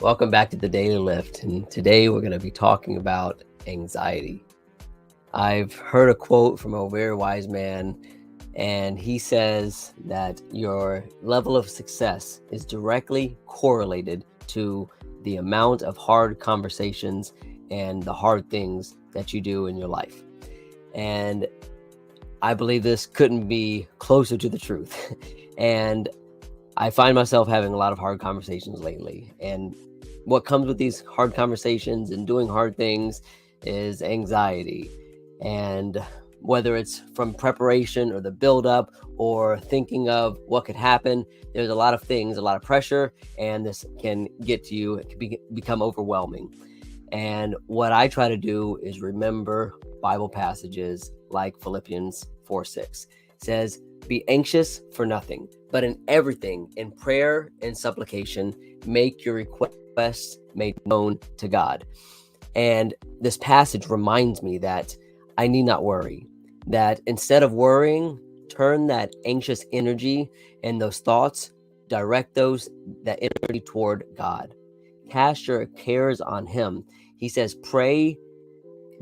Welcome back to the Daily Lift, and today we're going to be talking about anxiety. I've heard a quote from a very wise man, and he says that your level of success is directly correlated to the amount of hard conversations and the hard things that you do in your life. And I believe this couldn't be closer to the truth. And I find myself having a lot of hard conversations lately. And what comes with these hard conversations and doing hard things is anxiety. And whether it's from preparation or the buildup or thinking of what could happen, there's a lot of things, a lot of pressure, and this can get to you. It can become overwhelming. And what I try to do is remember Bible passages like Philippians 4:6. It says, "Be anxious for nothing, but in everything, in prayer and supplication, make your requests made known to God." And this passage reminds me that I need not worry, that instead of worrying, turn that anxious energy and those thoughts, direct that energy toward God. Cast your cares on Him. He says, pray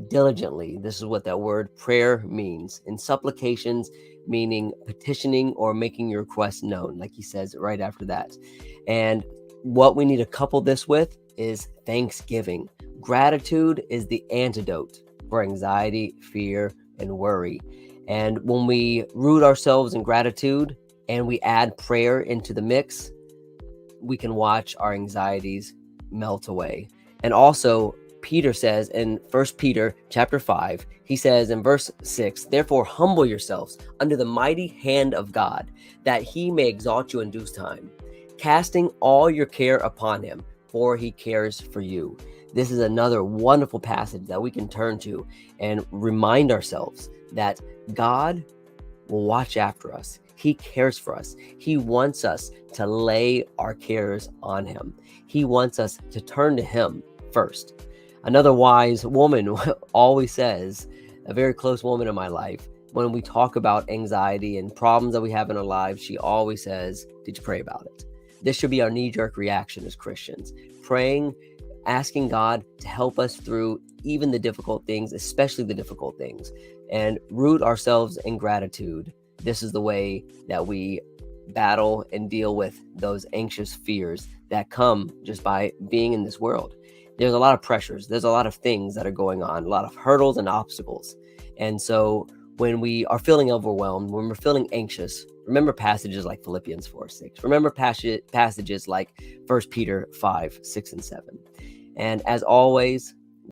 diligently. This is what that word prayer means. In supplications, meaning petitioning or making your request known, like he says right after that. And what we need to couple this with is thanksgiving. Gratitude is the antidote for anxiety, fear, and worry. And when we root ourselves in gratitude and we add prayer into the mix, we can watch our anxieties melt away. And also, Peter says in 1 Peter chapter 5, he says in verse 6, "Therefore humble yourselves under the mighty hand of God, that he may exalt you in due time, casting all your care upon him, for he cares for you." This is another wonderful passage that we can turn to and remind ourselves that God will watch after us. He cares for us. He wants us to lay our cares on him. He wants us to turn to him first. Another wise woman always says, a very close woman in my life, when we talk about anxiety and problems that we have in our lives, she always says, "Did you pray about it?" This should be our knee-jerk reaction as Christians. Praying, asking God to help us through even the difficult things, especially the difficult things, and root ourselves in gratitude. This is the way that we battle and deal with those anxious fears that come just by being in this world. There's a lot of pressures. There's a lot of things that are going on, a lot of hurdles and obstacles. And so when we are feeling overwhelmed, when we're feeling anxious, remember passages like Philippians 4:6. Remember passages like 1 Peter 5:6 and 7. And as always,